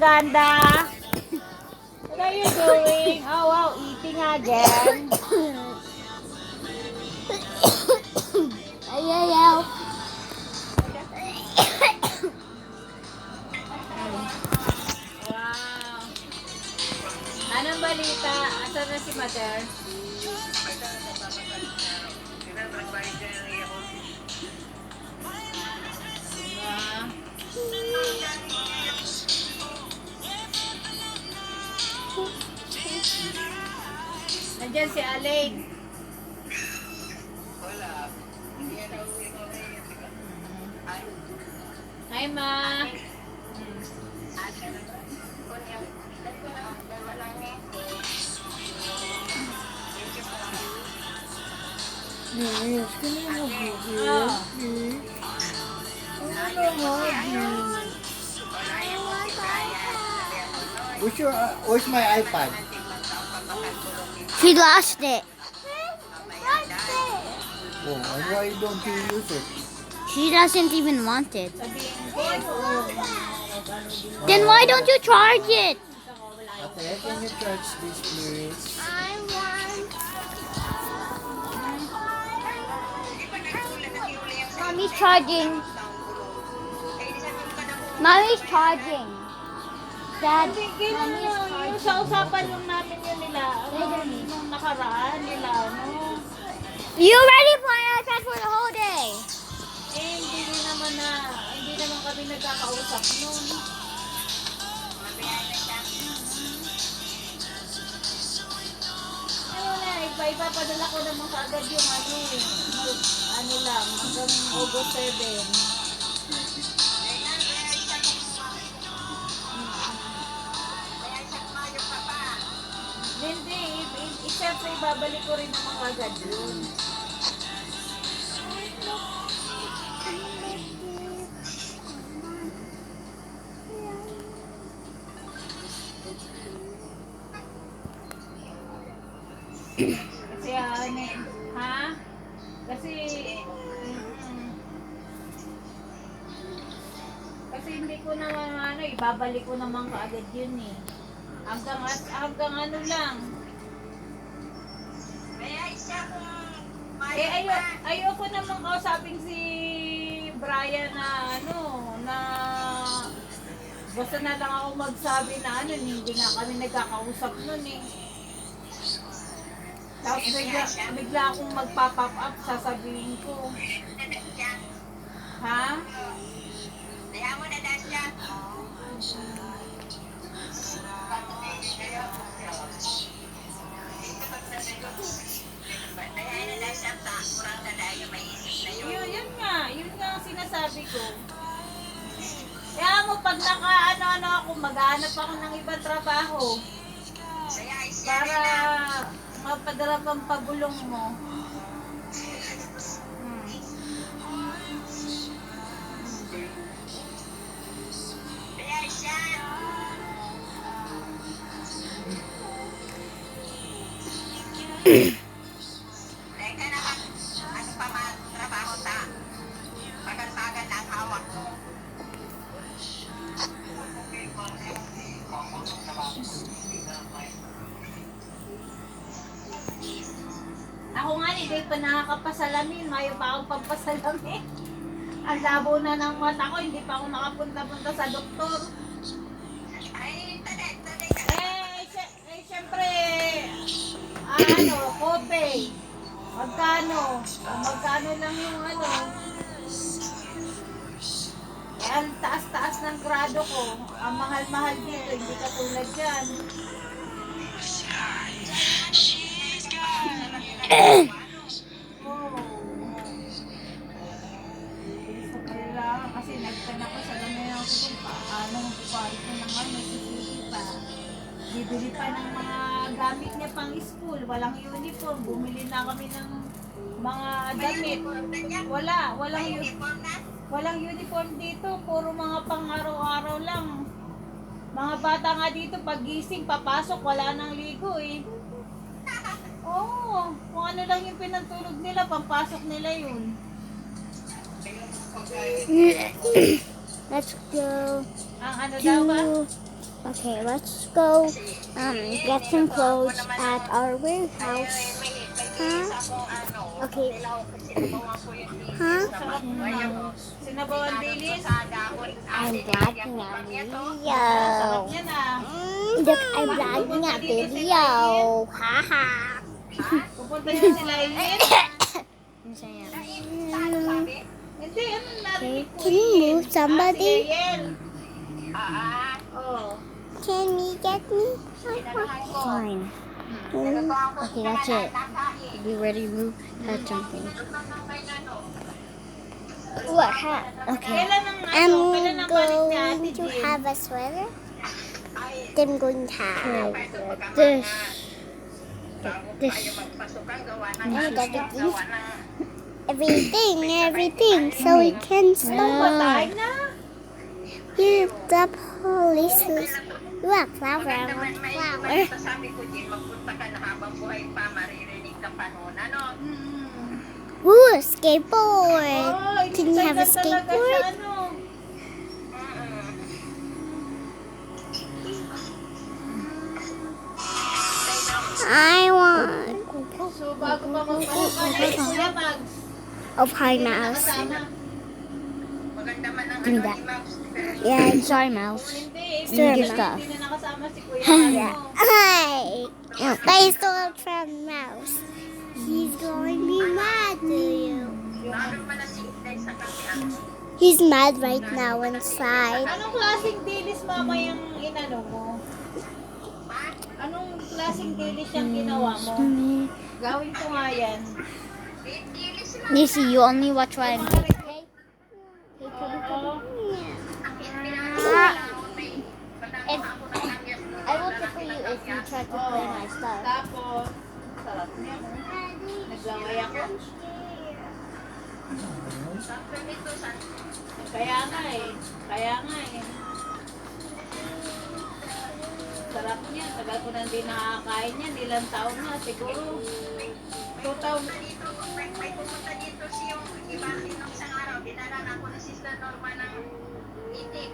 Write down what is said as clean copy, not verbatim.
ganda. What are you doing? Oh, wow, eating again. Ayaw. Wow. Anong balita? Asan na si Mother? Wow. Nandiyan si Alain. Hi, Ma. Yes, can I have you? Oh. Where's my iPad? She lost it. Oh, and why don't you use it? She doesn't even want it. Sabihin ko. Then why don't you charge it? Ate, can you charge this please? Mommy's charging. Mommy's charging. Dad, Tingin Mommy's mo, yung charging. sa usapan lang namin yun nila, nung nakaraan nila, no? You ready for an iPad for the whole day? Eh, hindi naman kami nagkakausap nun. Ano na, ipapadala ko naman kaagad yung ano lang, hanggang August 7. Hindi, siyempre ibabalik ko rin naman kaagad yun. Kasi ha? Kasi kasi hindi ko naman ibabalik ko naman kaagad yun eh. Hanggang ano lang. Eh ayoko naman kausapin si Brian na basta na lang ako magsabi na hindi nga kami nagkakausap nun eh. Tapos bigla akong magpa-pop up, sasabihin ko. Ha? Yun nga ang sinasabi ko. Kaya mo, pag naka-ano ako, maghanap ako ng ibang trabaho. Para mapadala pang pabulong mo. Ako nga hindi pa nakakapasalamin, mayo pa akong pampasalamin. Ang labo na ng mata ko, hindi pa ako nakapunta-punta sa doktor. Siyempre, copay. Magkano? Magkano lang yung ang taas-taas ng grado ko. Ang mahal-mahal dito, hindi katulad dyan. Kailangan kasi nagtanong ko sa ganyan ako kung paano magpapahal ko ng CCTV pa. Bibili pa ng mga gamit niya pang school. Walang uniform. Bumili na kami ng mga damit. Walang uniform dito. Puro mga pang araw-araw lang. Mga bata nga dito, pag-gising, papasok, wala nang ligo eh. Oo, kung ano lang yung pinantulog nila, pampasok nila yun. Let's go Ang ano daw ba? Okay, let's go get some clothes at our warehouse. Huh? Okay. Huh? Sinabawan dilis. I'm vlogging a video. Sarap yan ah. Look, I'm vlogging a video. Haha. Pupunta niyo sila Ian. Hindi, ano natin. Can you move somebody? Ian. Oh. Can we get me? Fine. Okay, that's it. You ready to move? That's something. What? Okay. Kailan ang I'm kailan ang balik ni Ate going to Jill? have a sweater. Then I'm going to have This. everything, so we can Ano, smoke. patay na? Here, the police is. Look, flower, I want flower. Sabi ko, Jim, magpunta ka na habang buhay pa, maririnig ka pa noon. Ano? Ooh, a skateboard. Oh, Can you have a excited talaga skateboard? siya, ano? I want So, bago pa magpapasok ka na, Kuya Mags. a pie Hindi na mouse. nakasama. Maganda man ang Give me ano that. ni Max. Yeah, Sorry, Mouse. Hindi, Sir, hindi stuff. hindi na nakasama si Kuya Mags. yeah. Hi. I stole from mouse. He's going to be mad to you. Lalo man na si Inday sa kanya. He's mad right now inside. Anong klaseng dilis mama yung inano mo? Anong klaseng dilis yung ginawa mo? Gawin ko nga yan. Nisi, you only watch what I'm doing. Oo. If, I will tickle you if you try to play my stuff. Tapos, sarap niya. Naglaway ako. Kaya nga eh. Kaya nga eh. Sarap niya. Tagal ko na hindi nakakain yan. Ilang taon na. Siguro. 2,000. May pumunta dito si yung iba, isang araw, dinala na ako na Sister Norma ng itik.